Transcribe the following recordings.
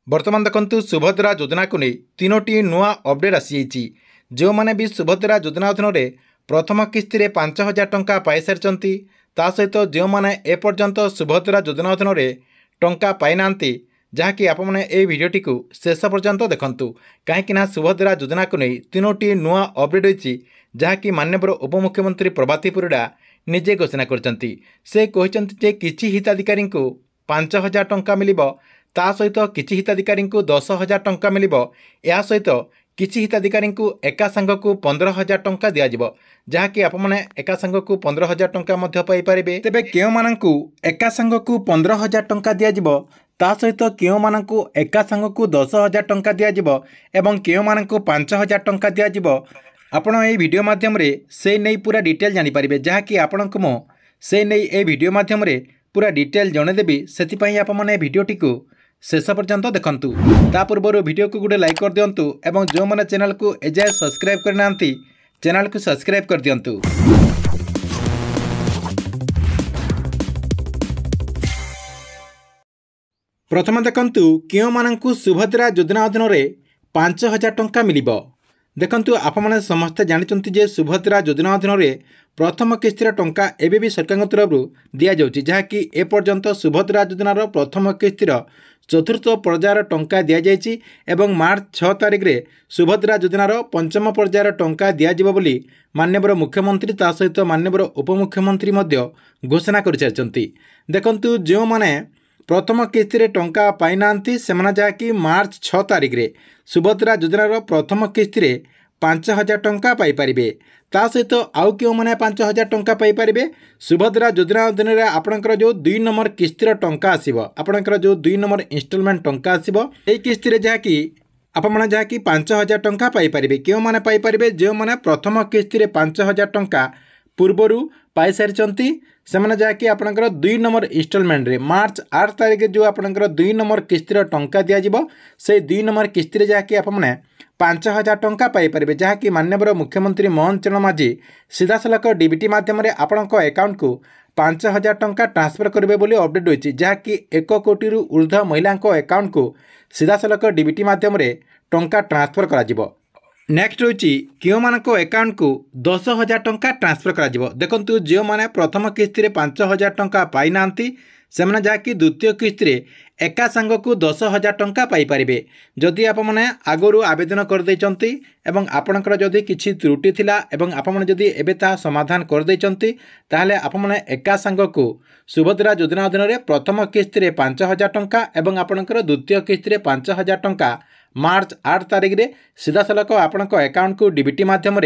बर्तमान देखु सुभद्रा योजना को नहीं तीनोटी नुआ अपडेट आसी जो मैंने भी सुभद्रा योजना अधीन में प्रथम किस्ती में 5,000 टंका पाई सारी सहित जो मैंने एपर्यंत सुभद्रा योजना अधीन में टंका पाई ना जहाँकि आपने ये भिडटी को शेष पर्यंत देखूँ कहीं सुभद्रा योजना को नहीं तीनोटी नुआ अपडेट होती जहाँकि माननीय उपमुख्यमंत्री प्रभाती परिड़ा निजे घोषणा करते से कहते किसी हिताधिकारी को 5,000 टंका मिल ता सहित किसी हिताधिकारी को 10,000 टंका मिल या सहित किसी हिताधिकारी को एका सांग को 15,000 टंका दिज्व जहाँकि आपने एका सांग को 15,000 टंका पाइपर। तेरे क्यों मानू एका सांग को 15,000 टंका दिज्व ता सहित क्यों मानू एका सांग को 10,000 टंका दिज्व एवं क्यों मानू 5,000 टंका दिज्व आपण ये वीडियो माध्यम से नहीं पूरा डिटेल जानीपर जहाँकि आपण को से नहीं ये वीडियो माध्यम पूरा डिटेल जनदेवी से आपने भिडटी को शेष पर्यंत देखंतु। ता पूर्व वीडियो को गोटे लाइक कर दिंतु एवं जो मैंने चैनल को एजाए सब्सक्राइब करना चैनल को सब्सक्राइब कर दिंतु। प्रथम देखंतु क्यों मानू सुभद्रा योजना अधीन में 5,000 टंका मिलिबो। देखंतु आप मैंने समस्ते जानते जे सुभद्रा योजना अधीन में प्रथम किस्तिर टंका एबे भी सरकार तरफ दि जाऊँगी जहाँकि एपर्यंत सुभद्रा योजनार प्रथम किस्तिर चतुर्थ पर्यायर टंका दि जाइए एवं मार्च 6 तारिख में सुभद्रा योजनार पंचम पर्यायर टंका दिज्व बोली माननीय मुख्यमंत्री ता सहित माननीय उपमुख्यमंत्री घोषणा कर सारी। देखंतु जो मैंने प्रथम किस्ती टंका पाई ना जहाँकि मार्च 6 तारिख में सुभद्रा योजनार प्रथम किस्ती 5,000 टंका पाइपर। ता सहित आउ क्यों मैंने 5,000 टंका पाइपर सुभद्रा योजना अधीन में आपंकर जो 2 नंबर किस्तिर टंका आसो आपंकर जो 2 नंबर इन्स्टलमेंट टंका आसो यही किस्ती जहाँकि आपने जहाँकि 5,000 टंका पाइपर। क्यों मैंने पाइपर जो मैंने प्रथम किस्ती 5,000 टंका पूर्वर पाई सारी से जहाँकि आपंकर 2 नंबर इन्स्टलमेंट रे मार्च 8 तारिख जो आपंकर 2 नंबर किस्तिर टंका दिज्व से 2 नंबर किस्ती जहाँकि आपने 5,000 टंका पाइपर जहाँकि माननीय मुख्यमंत्री मोहन चरण माझी सीधा सलख डीबीटी माध्यम आपण अकाउंट को 5,000 टंका ट्रांसफर करेंगे बोली अपडेट होती जहाँकि 1 कोटी ऊर्ध्व महिला अकाउंट को सीधा सलख डीबीटी माध्यम टंका ट्रांसफर करा। नेक्स्ट होची क्यों मानक अकाउंट को 10,000 टंका ट्रांसफर करा। देखंतु जो माने प्रथम किस्ती 5,000 टंका पाई ना से जहाँकि द्वितीय किस्ती एका सांग को 10,000 टंका पाइपर। जदि आपने आगु आवेदन करदे आपणकर जदि किसी त्रुटि थिला एवं आपने जदि एबे ता समाधान करदे ताहले आपने एका सांग को सुभद्रा योजना अधीन में प्रथम किस्ती 5,000 टंका एवं आपणकर द्वितीय किस्ती 5,000 टंका मार्च 8 तारिख में सीधा सलख आपण अकाउंट को डीबीटी माध्यम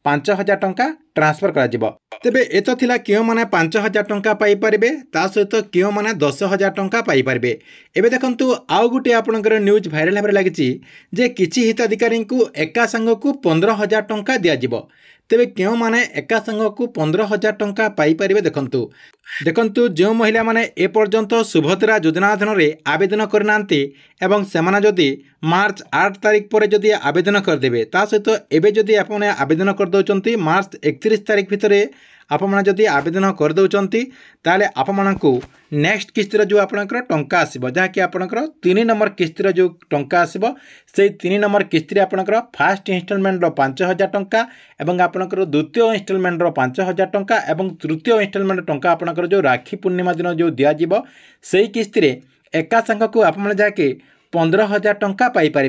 5,000 टंका ट्रांसफर करा। तेबे एत थिला क्यों माने 5,000 टंका पाइपर ता सहित क्यों माने 10,000 टंका पाइपर। एबे देखंतु आउ गुटे आपणकर न्यूज भाइराल होबे लागिछि जे किछि हिताधिकारी को एका संग को 15,000 टंका दिज्व। तेबे क्यों माने एका संग को 15,000 टंका पाइपर। देखंतु जो महिला माने एपर्यंत सुभद्रा योजना अधीन में आवेदन करना एवं सेमाना जदि मार्च 8 तारिख पर जदि आवेदन करदेवे ता सहित एबे जदि आपने आवेदन कर दउचंती मार्च 31 तारिख भितर आपने जदि आवेदन कर दउचंती ताले आपको नेक्स्ट किस्तिर जो आपनकर टंका आसीबो जहाँकि आपनकर 3 नंबर किस्तिर जो टंका आसीबो से 3 नंबर किस्तिर आपनकर फास्ट इन्स्टलमेंट 5,000 टंका एवं आपनकर द्वितीय इन्स्टलमेंट 5,000 टंका एवं तृतीय इन्स्टलमेंट टंका आपनकर जो राखी पूर्णिमा दिन जो दिज्व से किस्ती एका सांग को आपने जाके 15,000 टंका पाइपर।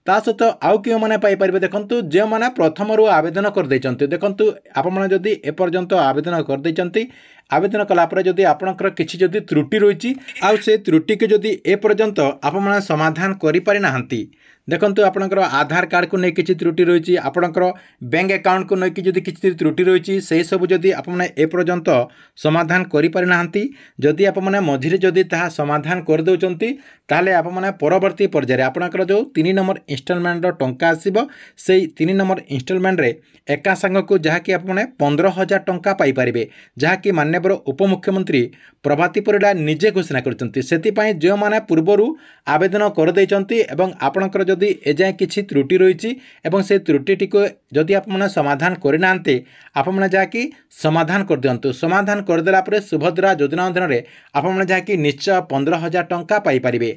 ता सहित आउ क्यों मैंने पाइपर। देखंतु जो मैंने प्रथम आवेदन कर देखंतु आपने जदि एपर्यंत आवेदन कर आवेदन कलापर जदि आपणकर किसी जदि त्रुटि रही आउ से त्रुटि के जदि एपर्यंत आपने समाधान करि ना देखंतु आपणकर आधार कार्ड को नहीं किसी त्रुटि रही आपणकर बैंक अकाउंट को नहीं जदि किसी त्रुटि रही से सब जदि आपने एपर्यंत समाधान करि ना जदि आपने मझिरे जदि ताहा समाधान कर दउचंती ताहले आपने परवर्ती पर्यायर आपणकर जो 3 नंबर इन्स्टलमेंट टंका आसीबो से 3 नंबर इन्स्टलमेंट रे एका सांग को जहाँकि आपने 15,000 टंका पाइपर जहाँकि माननीय उपमुख्यमंत्री प्रभाती परिड़ा निजे घोषणा करते जो मैंने पूर्वर आवेदन करदे आपणकर जदि एजाए किसी त्रुटि रही से त्रुटि को जदि आपने समाधान करना आपने जहाँकि समाधान कर दिंतु समाधान करदेला सुभद्रा योजना अधीन में आपने जहाँकि निश्चय 15,000 टंका पाइपर।